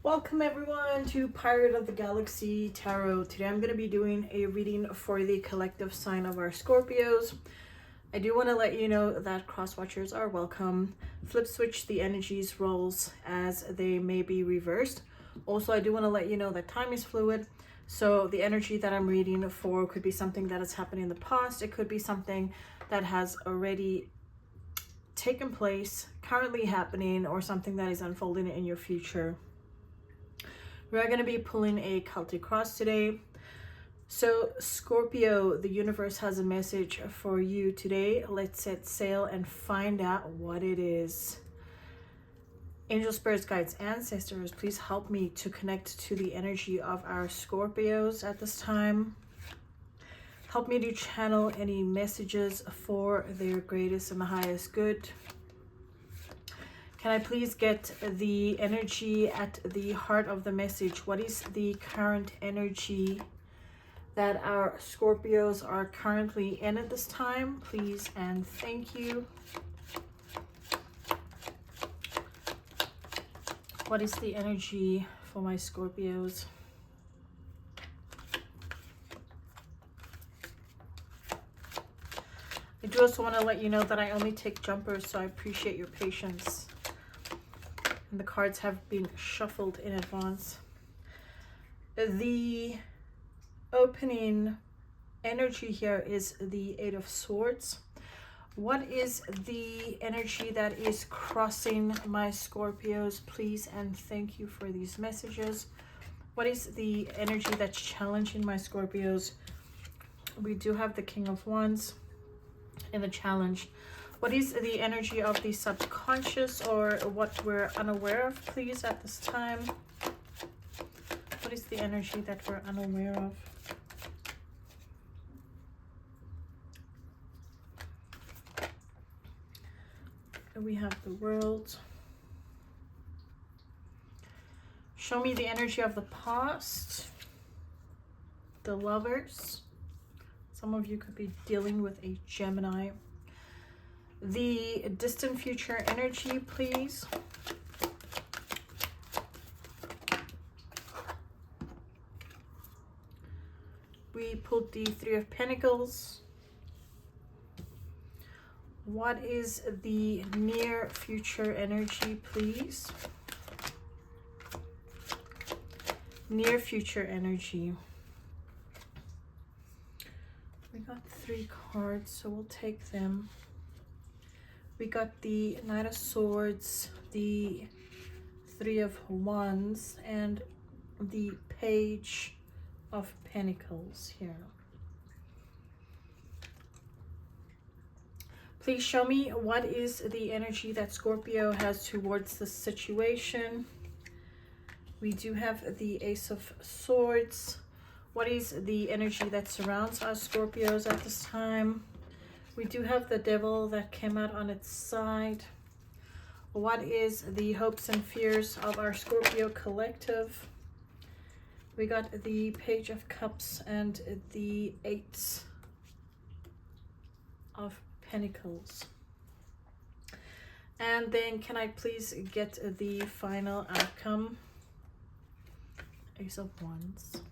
Welcome everyone to Pirate of the Galaxy Tarot. Today I'm going to be doing a reading for the collective sign of our Scorpios. I do want to let you know that cross watchers are welcome. Flip switch the energies roles as they may be reversed. Also, I do want to let you know that time is fluid. So the energy that I'm reading for could be something that has happened in the past. It could be something that has already taken place, currently happening, or something that is unfolding in your future. We're going to be pulling a Celtic cross today. So Scorpio, the universe has a message for you today. Let's set sail and find out what it is. Angel, spirits, guides, ancestors, please help me to connect to the energy of our Scorpios at this time. Help me to channel any messages for their greatest and the highest good. Can I please get the energy at the heart of the message? What is the current energy that our Scorpios are currently in at this time? Please and thank you. What is the energy for my Scorpios? I do also want to let you know that I only take jumpers, so I appreciate your patience. And the cards have been shuffled in advance. The opening energy here is the Eight of Swords. What is the energy that is crossing my Scorpios? Please and thank you for these messages. What is the energy that's challenging my Scorpios? We do have the King of Wands in the challenge. What is the energy of the subconscious, or what we're unaware of, please, at this time? What is the energy that we're unaware of? We have the World. Show me the energy of the past. The Lovers. Some of you could be dealing with a Gemini. The distant future energy, please. We pulled the Three of Pentacles. What is the near future energy, please? Near future energy. We got 3 cards, so we'll take them. We got the Knight of Swords, the Three of Wands, and the Page of Pentacles here. Please show me what is the energy that Scorpio has towards the situation. We do have the Ace of Swords. What is the energy that surrounds us Scorpios at this time? We do have the Devil that came out on its side. What is the hopes and fears of our Scorpio collective? We got the Page of Cups and the Eight of Pentacles. And then can I please get the final outcome? Ace of Wands.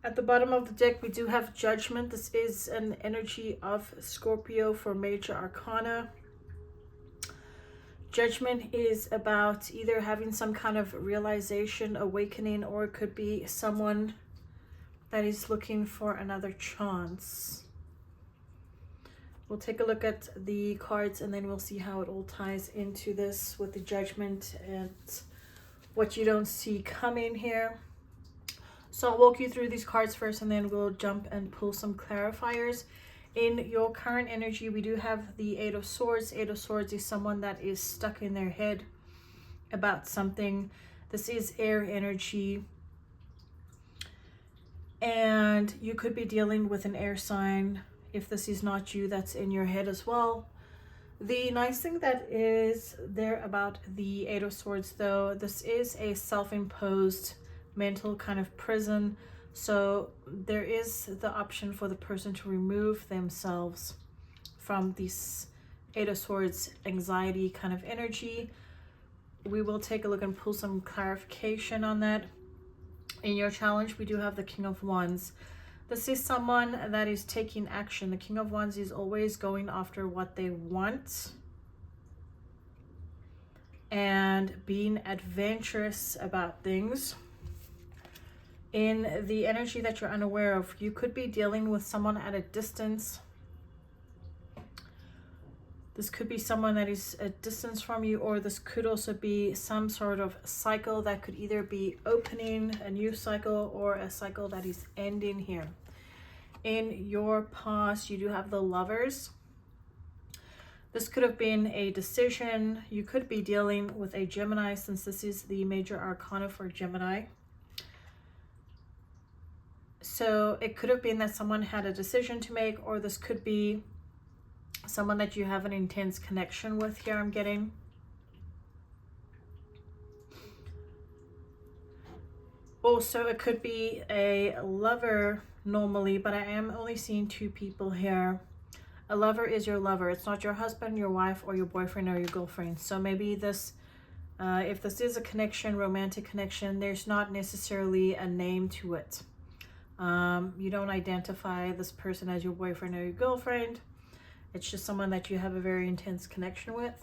At the bottom of the deck, we do have Judgment. This is an energy of Scorpio for Major Arcana. Judgment is about either having some kind of realization, awakening, or it could be someone that is looking for another chance. We'll take a look at the cards and then we'll see how it all ties into this with the Judgment and what you don't see coming here. So I'll walk you through these cards first and then we'll jump and pull some clarifiers. In your current energy, we do have the Eight of Swords. Eight of Swords is someone that is stuck in their head about something. This is air energy. And you could be dealing with an air sign. If this is not you, that's in your head as well. The nice thing that is there about the Eight of Swords, though, this is a self-imposed mental kind of prison, so there is the option for the person to remove themselves from this Eight of Swords anxiety kind of energy. we will take a look and pull some clarification on that. In your challenge, we do have the King of Wands. This is someone that is taking action. The King of Wands is always going after what they want and being adventurous about things. In the energy that you're unaware of, you could be dealing with someone at a distance. This could be someone that is a distance from you, or this could also be some sort of cycle that could either be opening a new cycle or a cycle that is ending here. In your past, you do have the Lovers. This could have been a decision. You could be dealing with a Gemini, since this is the major arcana for Gemini. So it could have been that someone had a decision to make, or this could be someone that you have an intense connection with here, I'm getting. Also, it could be a lover normally, but I am only seeing two people here. A lover is your lover. It's not your husband, your wife, or your boyfriend or your girlfriend. So maybe this, if this is a connection, romantic connection, there's not necessarily a name to it. You don't identify this person as your boyfriend or your girlfriend. It's just someone that you have a very intense connection with.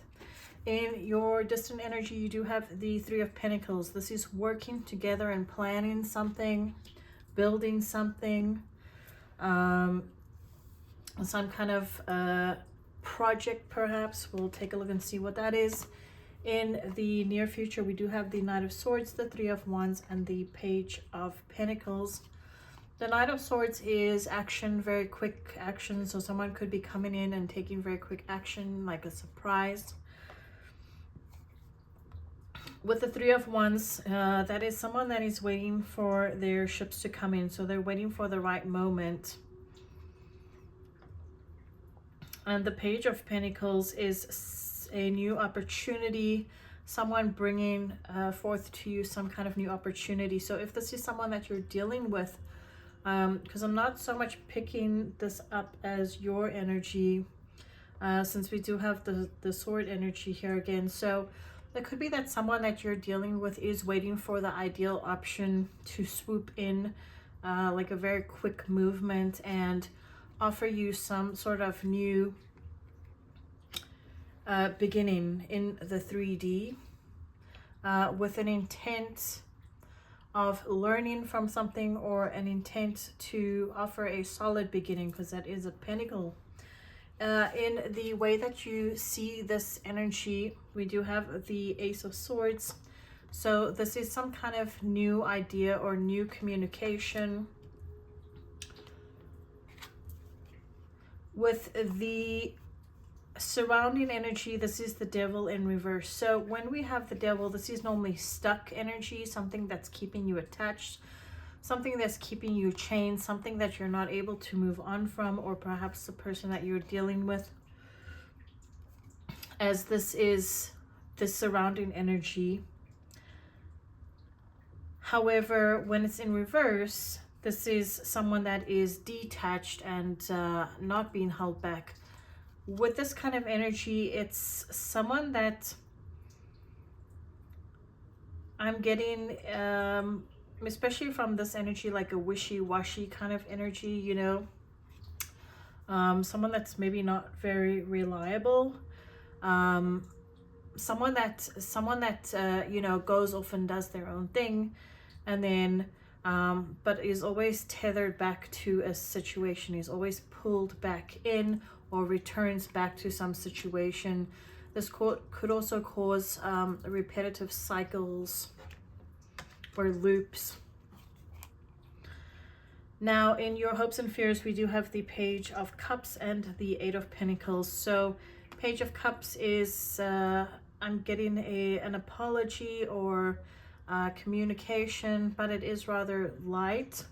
In your distant energy, you do have the Three of Pentacles. This is working together and planning something, building something, some kind of project perhaps. We'll take a look and see what that is. In the near future, we do have the Knight of Swords, the Three of Wands, and the Page of Pentacles. The Knight of Swords is action, very quick action. So someone could be coming in and taking very quick action, like a surprise. With the Three of Wands, that is someone that is waiting for their ships to come in. So they're waiting for the right moment. And the Page of Pentacles is a new opportunity. Someone bringing forth to you some kind of new opportunity. So if this is someone that you're dealing with, because I'm not so much picking this up as your energy, since we do have the sword energy here again. So it could be that someone that you're dealing with is waiting for the ideal option to swoop in, like a very quick movement, and offer you some sort of new beginning in the 3D, with an intent of learning from something, or an intent to offer a solid beginning, because that is a pentacle. In the way that you see this energy, we do have the Ace of Swords. So this is some kind of new idea or new communication. With the surrounding energy, this is the Devil in reverse. So when we have the Devil, this is normally stuck energy, something that's keeping you attached, something that's keeping you chained, something that you're not able to move on from, or perhaps the person that you're dealing with, as this is the surrounding energy. However, when it's in reverse, this is someone that is detached and not being held back. With this kind of energy, it's someone that I'm getting, especially from this energy, like a wishy-washy kind of energy, you know. Someone that's maybe not very reliable. Someone that you know, goes off and does their own thing, and then but is always tethered back to a situation, is always pulled back in, or returns back to some situation. This could also cause repetitive cycles or loops. Now, in your hopes and fears, we do have the Page of Cups and the Eight of Pentacles. So Page of Cups is, I'm getting an apology or communication, but it is rather light.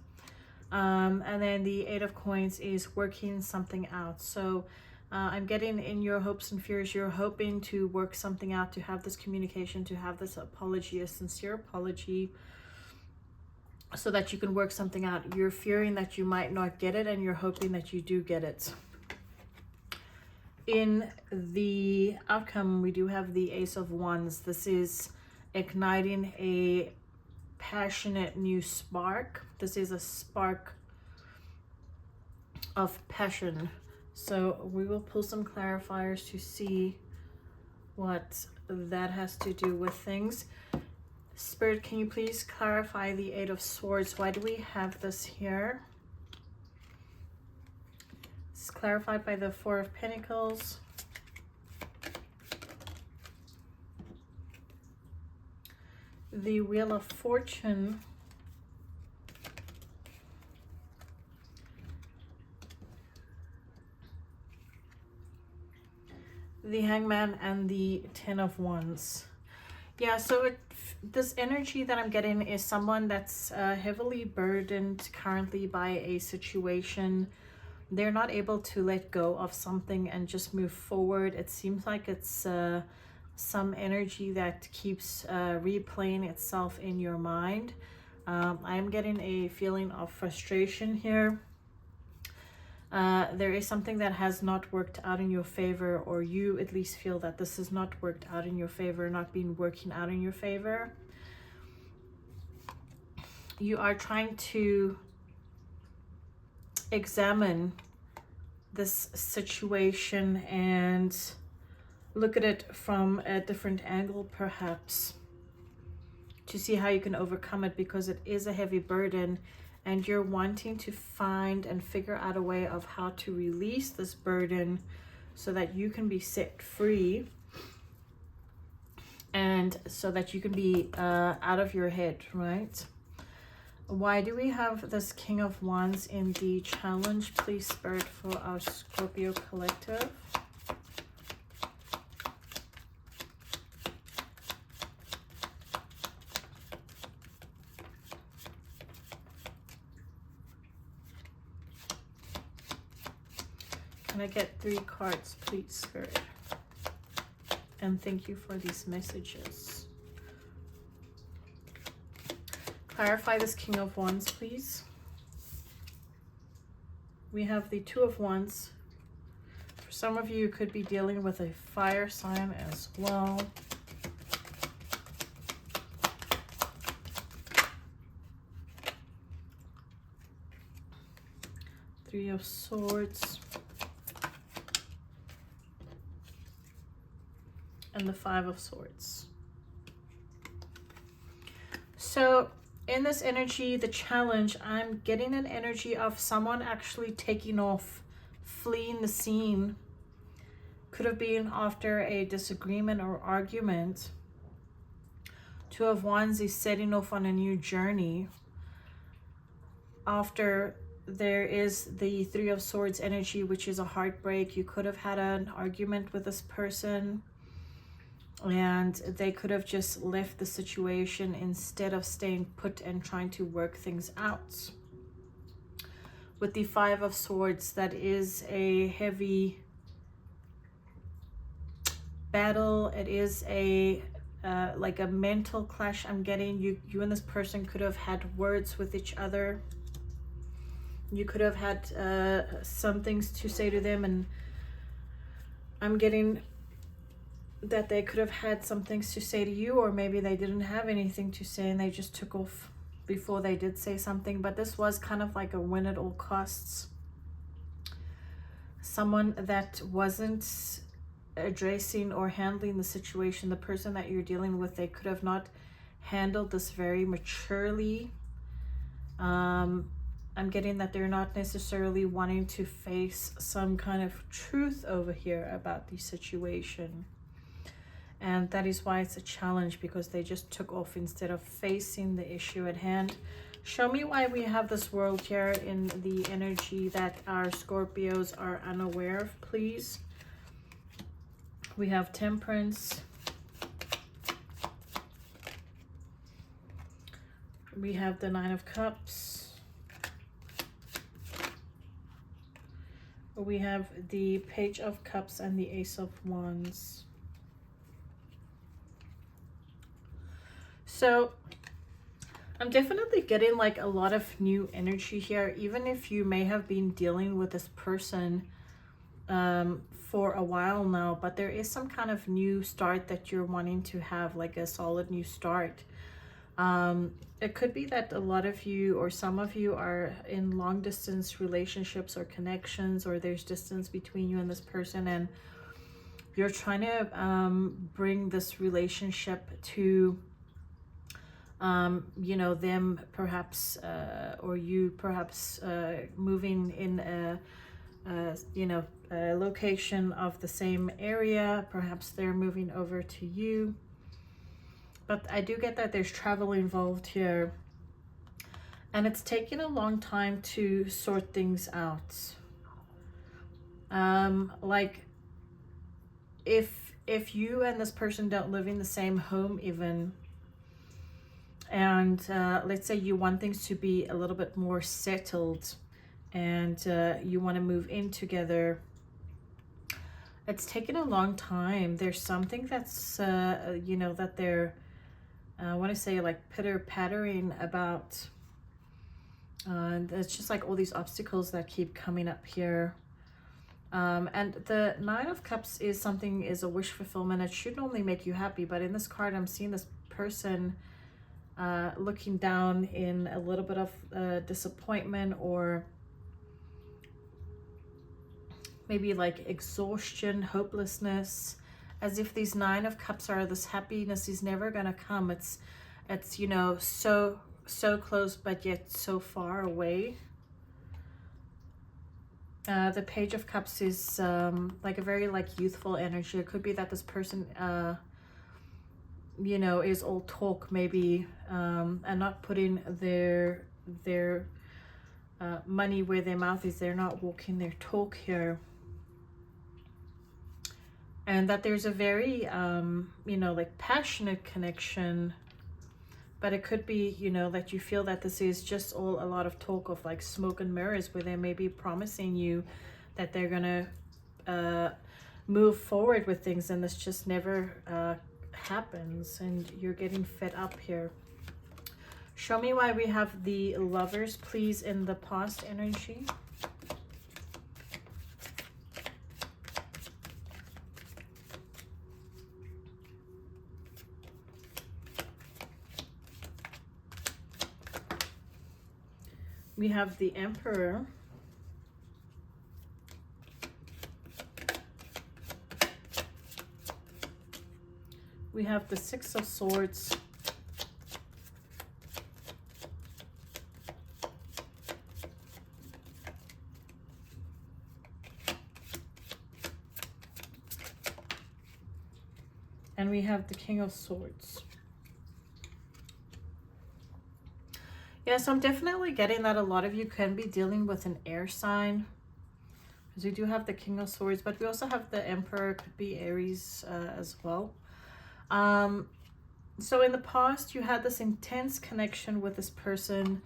And then the Eight of Coins is working something out. So I'm getting, in your hopes and fears, you're hoping to work something out, to have this communication, to have this apology, a sincere apology, so that you can work something out. You're fearing that you might not get it, and you're hoping that you do get it. In the outcome, we do have the Ace of Wands. This is igniting a passionate new spark. This is a spark of passion. So we will pull some clarifiers to see what that has to do with things. Spirit, can you please clarify the Eight of Swords? Why do we have this here? It's clarified by the Four of Pentacles. The Wheel of Fortune. The Hangman and the Ten of Wands. Yeah, so this energy that I'm getting is someone that's heavily burdened currently by a situation. They're not able to let go of something and just move forward. It seems like it's some energy that keeps replaying itself in your mind. I'm getting a feeling of frustration here. There is something that has not worked out in your favor, or you at least feel that this has not worked out in your favor, not been working out in your favor. You are trying to examine this situation and look at it from a different angle, perhaps, to see how you can overcome it, because it is a heavy burden. And you're wanting to find and figure out a way of how to release this burden so that you can be set free and so that you can be out of your head, right? Why do we have this King of Wands in the challenge, please, Spirit, for our Scorpio collective? Can I get 3 cards, please, Spirit? And thank you for these messages. Clarify this King of Wands, please. We have the Two of Wands. For some of you, you could be dealing with a fire sign as well. Three of Swords. And the Five of Swords. So in this energy, the challenge, I'm getting an energy of someone actually taking off, fleeing the scene. Could have been after a disagreement or argument. Two of Wands is setting off on a new journey. After there is the Three of Swords energy, which is a heartbreak. You could have had an argument with this person, and they could have just left the situation instead of staying put and trying to work things out. With the Five of Swords, that is a heavy battle. It is a like a mental clash. I'm getting you and this person could have had words with each other. You could have had some things to say to them, and I'm getting that they could have had some things to say to you, or maybe they didn't have anything to say and they just took off before they did say something. But this was kind of like a win at all costs. Someone that wasn't addressing or handling the situation, the person that you're dealing with, they could have not handled this very maturely. I'm getting that they're not necessarily wanting to face some kind of truth over here about the situation. And that is why it's a challenge, because they just took off instead of facing the issue at hand. Show me why we have this world here in the energy that our Scorpios are unaware of, please. We have Temperance. We have the Nine of Cups. We have the Page of Cups and the Ace of Wands. So I'm definitely getting like a lot of new energy here. Even if you may have been dealing with this person for a while now, but there is some kind of new start that you're wanting to have, like a solid new start. It could be that a lot of you or some of you are in long distance relationships or connections, or there's distance between you and this person, and you're trying to bring this relationship to you know, them perhaps, or you perhaps moving in you know, a location of the same area. Perhaps they're moving over to you. But I do get that there's travel involved here. And it's taken a long time to sort things out. Like, if you and this person don't live in the same home even, and let's say you want things to be a little bit more settled, and you want to move in together, it's taken a long time. There's something that's you know, that they're I want to say like pitter-pattering about. It's just like all these obstacles that keep coming up here. And the Nine of Cups is a wish fulfillment. It should normally make you happy, but in this card I'm seeing this person looking down in a little bit of disappointment, or maybe like exhaustion, hopelessness, as if these Nine of Cups are this happiness is never gonna come. It's you know, so close but yet so far away. The Page of Cups is like a very like youthful energy. It could be that this person you know, is all talk maybe, and not putting their money where their mouth is. They're not walking their talk here. And that there's a very you know, like passionate connection, but it could be, you know, that you feel that this is just all a lot of talk of like smoke and mirrors, where they may be promising you that they're gonna move forward with things, and this just never happens, and you're getting fed up here. Show me why we have the Lovers, please, in the past energy. We have the Emperor. We have the Six of Swords. And we have the King of Swords. Yes, I'm definitely getting that a lot of you can be dealing with an air sign, because we do have the King of Swords, but we also have the Emperor, could be Aries as well. So in the past, you had this intense connection with this person.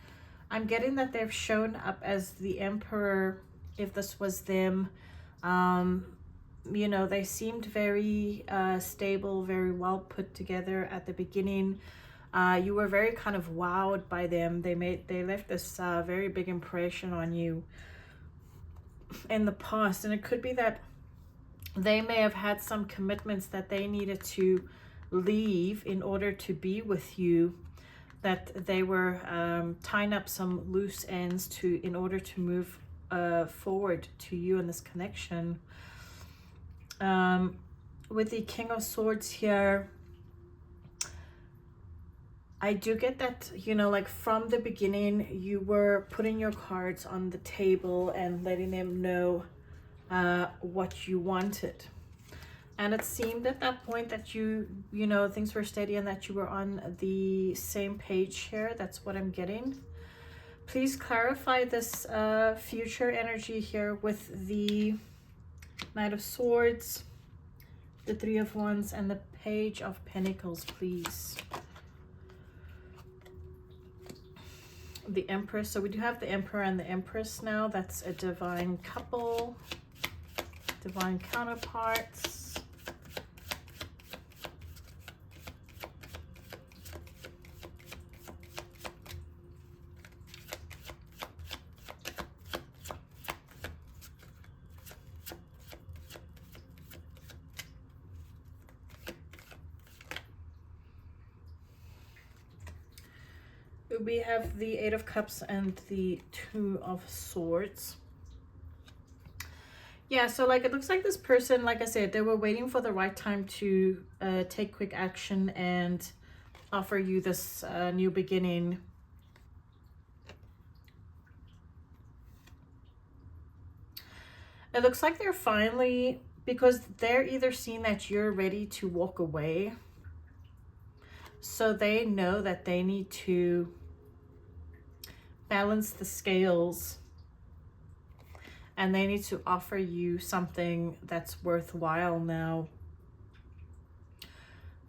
I'm getting that they've shown up as the Emperor, if this was them. You know, they seemed very stable, very well put together at the beginning. You were very kind of wowed by them. They left this very big impression on you in the past, and it could be that they may have had some commitments that they needed to leave in order to be with you, that they were tying up some loose ends in order to move forward to you in this connection. With the King of Swords here, I do get that, you know, like from the beginning, you were putting your cards on the table and letting them know what you wanted. And it seemed at that point that you know, things were steady and that you were on the same page here. That's what I'm getting. Please clarify this future energy here with the Knight of Swords, the Three of Wands, and the Page of Pentacles, please. The Empress. So we do have the Emperor and the Empress now. That's a divine couple, divine counterparts. We have the Eight of Cups and the Two of Swords. Yeah, so like it looks like this person, like I said, they were waiting for the right time to take quick action and offer you this new beginning. It looks like they're finally, because they're either seeing that you're ready to walk away, so they know that they need to balance the scales and they need to offer you something that's worthwhile now.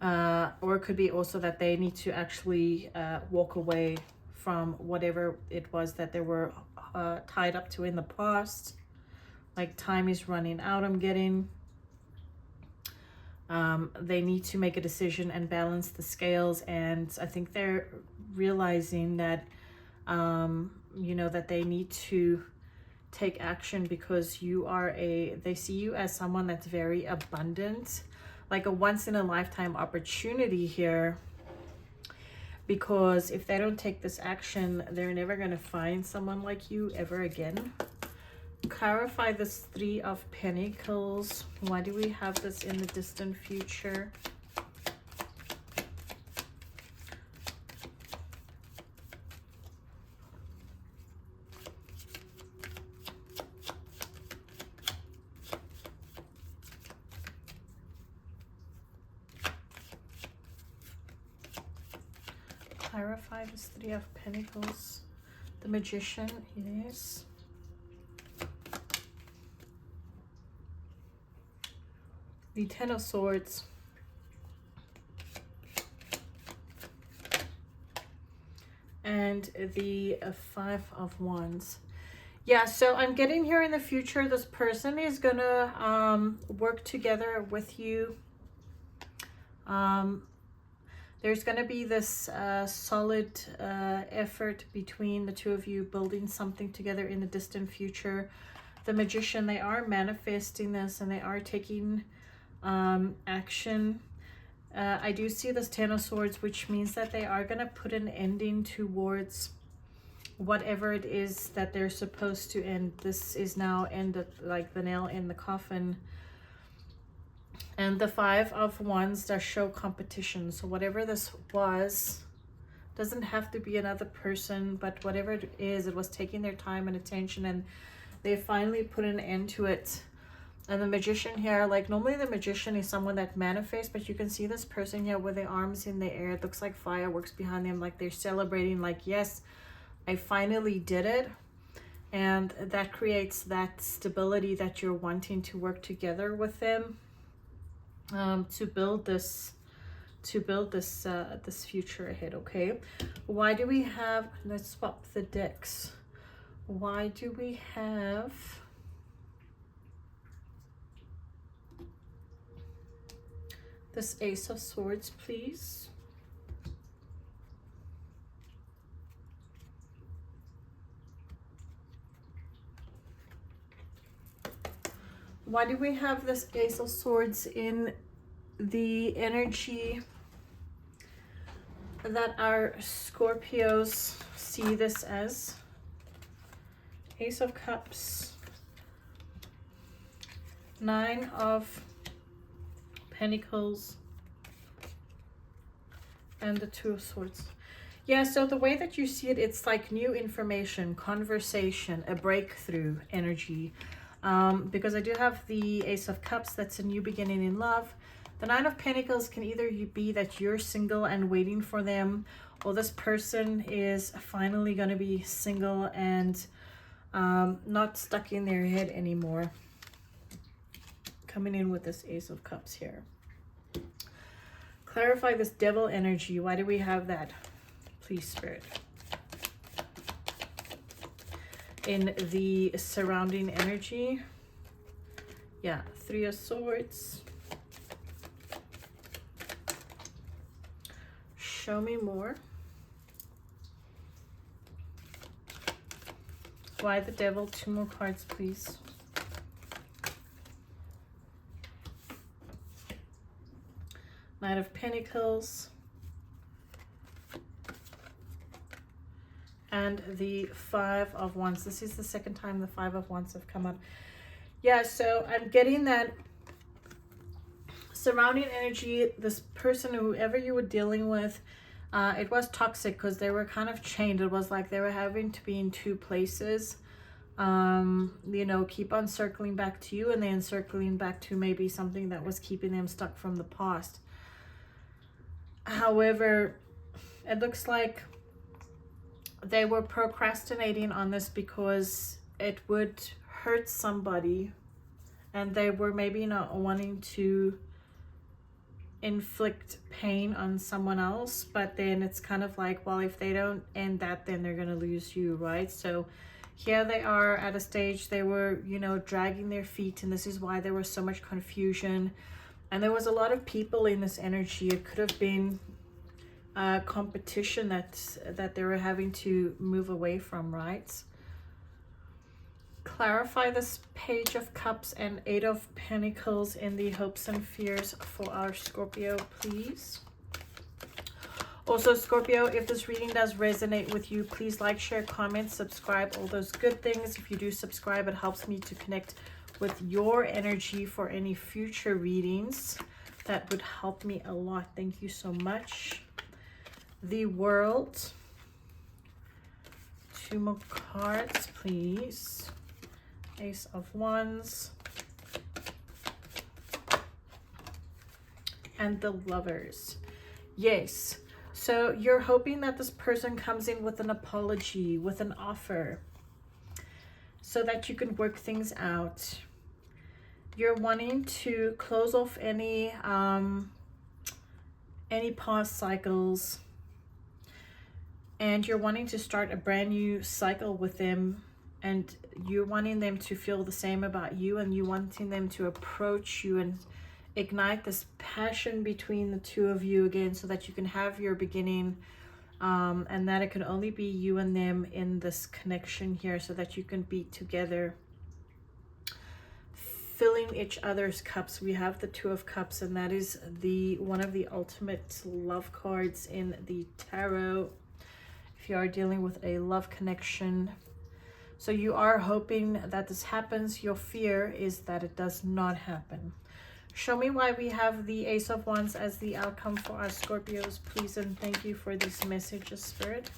Or it could be also that they need to actually walk away from whatever it was that they were tied up to in the past. Like time is running out, I'm getting. They need to make a decision and balance the scales, and I think they're realizing that you know, that they need to take action because you are they see you as someone that's very abundant, like a once in a lifetime opportunity here, because if they don't take this action, they're never going to find someone like you ever again. Clarify this Three of Pentacles. Why do we have this in the distant future? Clarify this Three of Pentacles. The Magician, yes. The Ten of Swords. And the Five of Wands. Yeah, so I'm getting here in the future, this person is gonna work together with you. There's gonna be this solid effort between the two of you building something together in the distant future. The Magician, they are manifesting this and they are taking action. I do see this Ten of Swords, which means that they are going to put an ending towards whatever it is that they're supposed to end. This is now ended, like the nail in the coffin. And the Five of Wands does show competition. So whatever this was, doesn't have to be another person, but whatever it is, it was taking their time and attention, and they finally put an end to it. And the Magician here, like normally the Magician is someone that manifests, but you can see this person here with their arms in the air. It looks like fireworks behind them, like they're celebrating, like, yes, I finally did it. And that creates that stability that you're wanting to work together with them to build this this future ahead. Okay, why do we have, let's swap the decks. Why do we have this Ace of Swords, please? Why do we have this Ace of Swords in the energy that our Scorpios see this as? Ace of Cups, Nine of Pentacles, and the Two of Swords. Yeah, so the way that you see it, it's like new information, conversation, a breakthrough energy. Because I do have the Ace of Cups, that's a new beginning in love. The Nine of Pentacles can either be that you're single and waiting for them, or this person is finally going to be single and not stuck in their head anymore. Coming in with this Ace of Cups here. Clarify this Devil energy. Why do we have that? Please, Spirit. In the surrounding energy. Yeah, Three of Swords. Show me more. Why the Devil? Two more cards, please. Knight of Pentacles. and the Five of Wands. This is the second time the Five of Wands have come up. Yeah, so I'm getting that surrounding energy, this person, whoever you were dealing with, it was toxic because they were kind of chained. It was like they were having to be in two places. You know, keep on circling back to you and then circling back to maybe something that was keeping them stuck from the past. However, it looks like they were procrastinating on this because it would hurt somebody, and they were maybe not wanting to inflict pain on someone else. But then it's kind of like, well, if they don't end that, then they're gonna lose you, right? So here they are at a stage, they were, you know, dragging their feet, and this is why there was so much confusion. And there was a lot of people in this energy. It could have been a competition that they were having to move away from, right? Clarify this Page of Cups and Eight of Pentacles in the hopes and fears for our Scorpio, please. Also, Scorpio, if this reading does resonate with you, please like, share, comment, subscribe, all those good things. If you do subscribe, it helps me to connect with your energy for any future readings. That would help me a lot. Thank you so much. The World. 2 more cards, please. Ace of Wands. And the Lovers. Yes. So you're hoping that this person comes in with an apology, with an offer, so that you can work things out. You're wanting to close off any past cycles, and you're wanting to start a brand new cycle with them, and you're wanting them to feel the same about you, and you wanting them to approach you and ignite this passion between the two of you again, so that you can have your beginning, and that it can only be you and them in this connection here, so that you can be together, filling each other's cups. We have the Two of Cups, and that is one of the ultimate love cards in the tarot, if you are dealing with a love connection. So you are hoping that this happens. Your fear is that it does not happen. Show me why we have the Ace of Wands as the outcome for our Scorpios, please, and thank you for these messages, Spirit.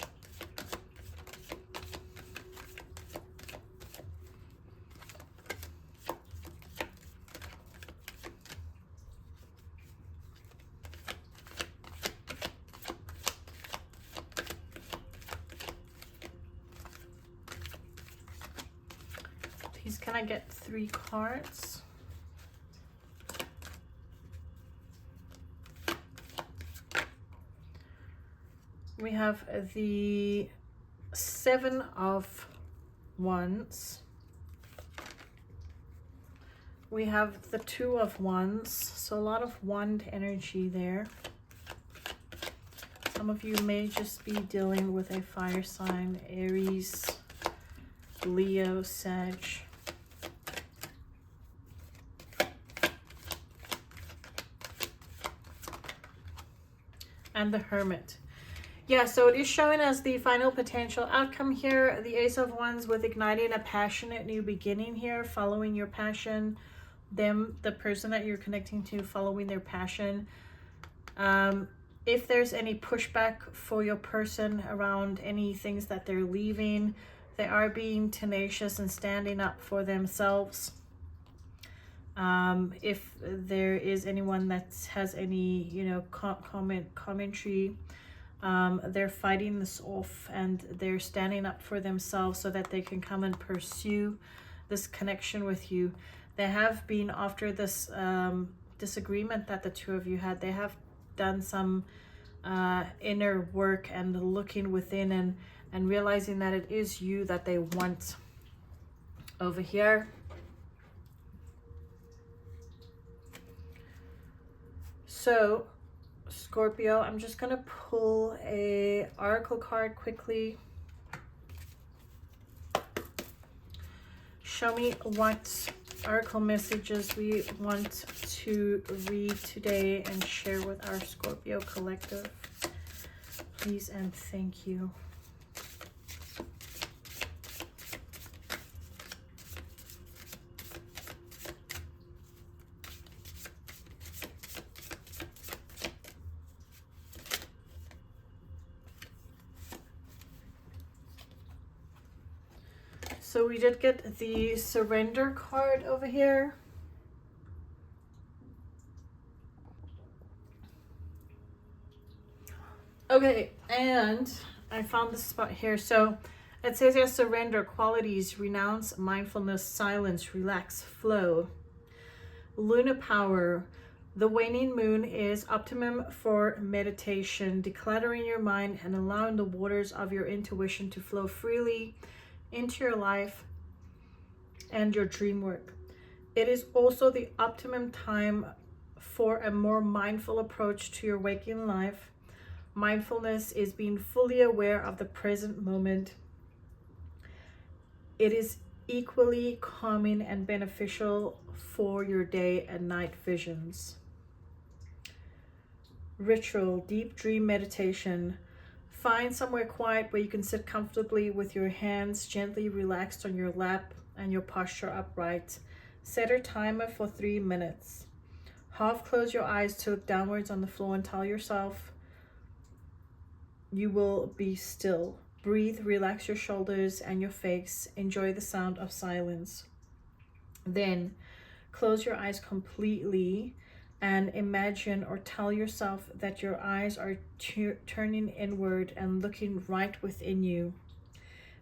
Please, can I get 3 cards? We have the Seven of Wands. We have the Two of Wands. So a lot of wand energy there. Some of you may just be dealing with a fire sign, Aries, Leo, Sag. And the Hermit. Yeah, so it is showing us the final potential outcome here. The Ace of Wands with igniting a passionate new beginning here, following your passion. The person that you're connecting to, following their passion. If there's any pushback for your person around any things that they're leaving, they are being tenacious and standing up for themselves. If there is anyone that has any, you know, commentary, they're fighting this off, and they're standing up for themselves so that they can come and pursue this connection with you. They have been, after this disagreement that the two of you had, they have done some inner work and looking within and realizing that it is you that they want over here. So Scorpio, I'm just going to pull a oracle card quickly. Show me what oracle messages we want to read today and share with our Scorpio collective. Please and thank you. So we did get the surrender card over here. Okay, and I found this spot here. So it says here, surrender qualities, renounce, mindfulness, silence, relax, flow. Lunar power. The waning moon is optimum for meditation, decluttering your mind and allowing the waters of your intuition to flow freely into your life and your dream work. It is also the optimum time for a more mindful approach to your waking life. Mindfulness is being fully aware of the present moment. It is equally calming and beneficial for your day and night visions. Ritual, deep dream meditation. Find somewhere quiet where you can sit comfortably with your hands gently relaxed on your lap and your posture upright. Set a timer for 3 minutes. Half close your eyes to look downwards on the floor and tell yourself you will be still. Breathe, relax your shoulders and your face. Enjoy the sound of silence. Then close your eyes completely and imagine or tell yourself that your eyes are turning inward and looking right within you.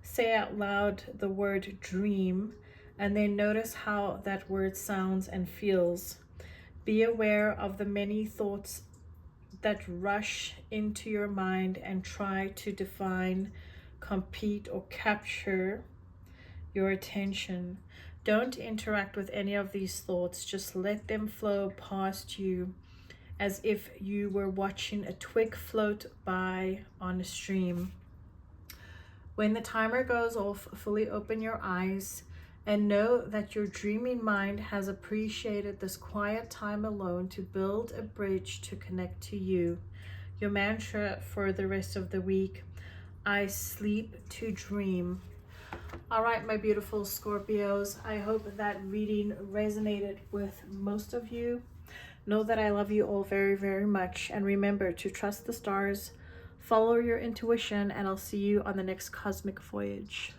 Say out loud the word dream and then notice how that word sounds and feels. Be aware of the many thoughts that rush into your mind and try to define, compete, or capture your attention. Don't interact with any of these thoughts. Just let them flow past you as if you were watching a twig float by on a stream. When the timer goes off, fully open your eyes and know that your dreaming mind has appreciated this quiet time alone to build a bridge to connect to you. Your mantra for the rest of the week: I sleep to dream. All right, my beautiful Scorpios, I hope that reading resonated with most of you. Know that I love you all very, very much. And remember to trust the stars, follow your intuition, and I'll see you on the next cosmic voyage.